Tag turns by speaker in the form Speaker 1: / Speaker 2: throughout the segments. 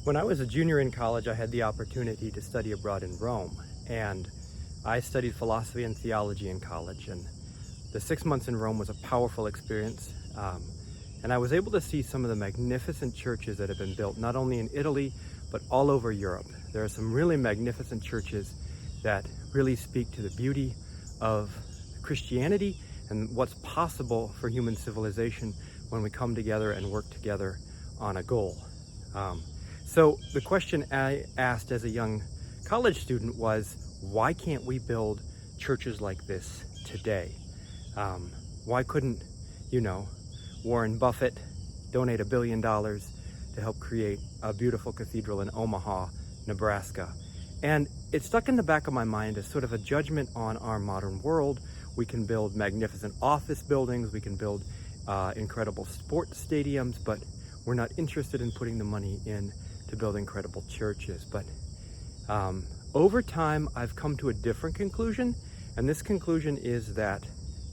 Speaker 1: When I was a junior in college, I had the opportunity to study abroad in Rome, and I studied philosophy and theology in college, and the 6 months in Rome was a powerful experience. And I was able to see some of the magnificent churches that have been built, not only in Italy, but all over Europe. There are some really magnificent churches that really speak to the beauty of Christianity and what's possible for human civilization when we come together and work together on a goal. So the question I asked as a young college student was, why can't we build churches like this today? Why couldn't, Warren Buffett donate $1 billion to help create a beautiful cathedral in Omaha, Nebraska? And it stuck in the back of my mind as sort of a judgment on our modern world. We can build magnificent office buildings, we can build incredible sports stadiums, but we're not interested in putting the money in to build incredible churches. But over time, I've come to a different conclusion, and this conclusion is that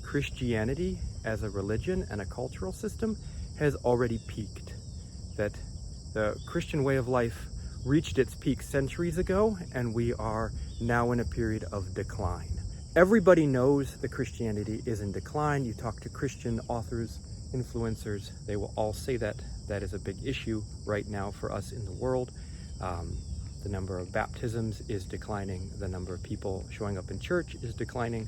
Speaker 1: Christianity as a religion and a cultural system has already peaked. That the Christian way of life reached its peak centuries ago, and we are now in a period of decline. Everybody knows that Christianity is in decline. You talk to Christian authors, influencers, they will all say that that is a big issue right now for us in the world. The number of baptisms is declining. The number of people showing up in church is declining.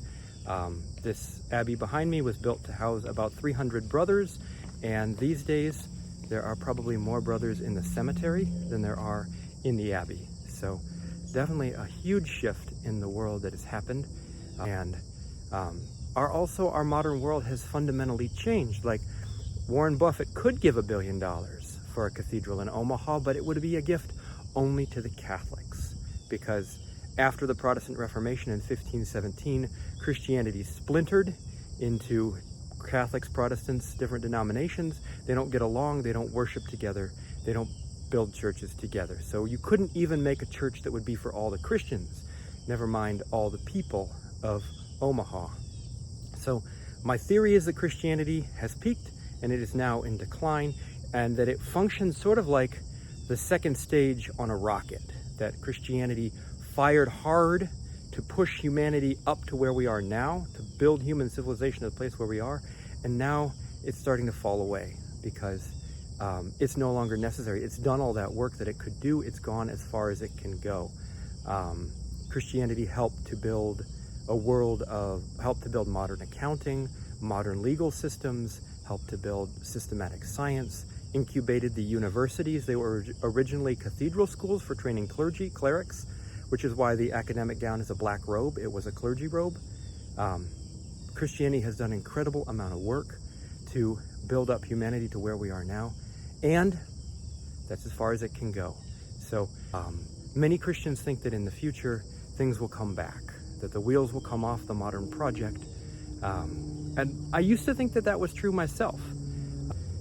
Speaker 1: This abbey behind me was built to house about 300 brothers, and these days there are probably more brothers in the cemetery than there are in the abbey. So definitely a huge shift in the world that has happened. And our modern world has fundamentally changed. Like, Warren Buffett could give $1 billion for a cathedral in Omaha, but it would be a gift only to the Catholics, because after the Protestant Reformation in 1517, Christianity splintered into Catholics, Protestants, different denominations. They don't get along, they don't worship together, they don't build churches together. So you couldn't even make a church that would be for all the Christians, never mind all the people of Omaha. So my theory is that Christianity has peaked and it is now in decline, and that it functions sort of like the second stage on a rocket, that Christianity fired hard to push humanity up to where we are now, to build human civilization to the place where we are, and now it's starting to fall away because it's no longer necessary. It's done all that work that it could do. It's gone as far as it can go. Christianity helped to build modern accounting, modern legal systems, helped to build systematic science, incubated the universities. They were originally cathedral schools for training clerics, which is why the academic gown is a black robe. It was a clergy robe. Christianity has done an incredible amount of work to build up humanity to where we are now, and that's as far as it can go. So many Christians think that in the future things will come back, that the wheels will come off the modern project. And I used to think that that was true myself.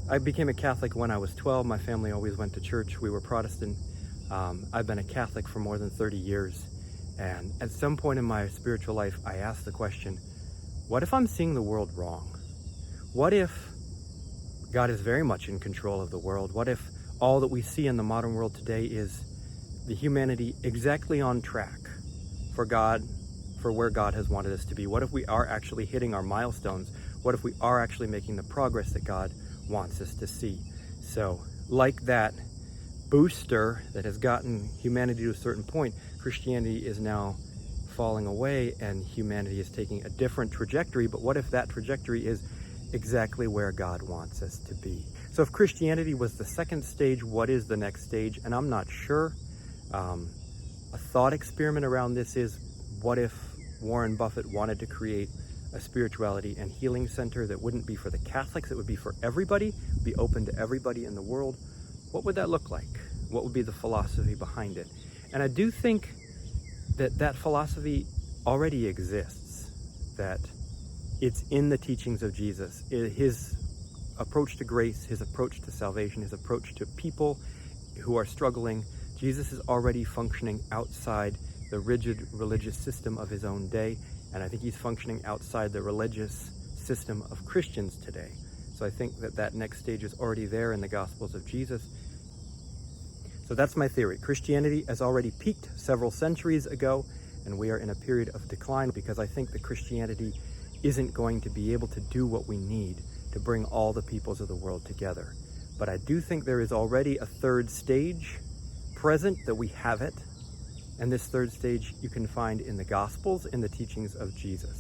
Speaker 1: I became a Catholic when I was 12. My family always went to church. We were Protestant. I've been a Catholic for more than 30 years. And at some point in my spiritual life, I asked the question, what if I'm seeing the world wrong? What if God is very much in control of the world? What if all that we see in the modern world today is the humanity exactly on track for God, for where God has wanted us to be? What if we are actually hitting our milestones? What if we are actually making the progress that God wants us to see? So, like that booster that has gotten humanity to a certain point, Christianity is now falling away and humanity is taking a different trajectory. But what if that trajectory is exactly where God wants us to be? So if Christianity was the second stage, what is the next stage? And I'm not sure. A thought experiment around this is, what if Warren Buffett wanted to create a spirituality and healing center that wouldn't be for the Catholics, it would be for everybody, be open to everybody in the world? What would that look like? What would be the philosophy behind it? And I do think that that philosophy already exists, that it's in the teachings of Jesus. His approach to grace, his approach to salvation, his approach to people who are struggling. Jesus is already functioning outside the rigid religious system of his own day, and I think he's functioning outside the religious system of Christians today. So I think that that next stage is already there in the Gospels of Jesus. So that's my theory. Christianity has already peaked several centuries ago, and we are in a period of decline because I think that Christianity isn't going to be able to do what we need to bring all the peoples of the world together. But I do think there is already a third stage present, that we have it. And this third stage you can find in the Gospels, in the teachings of Jesus.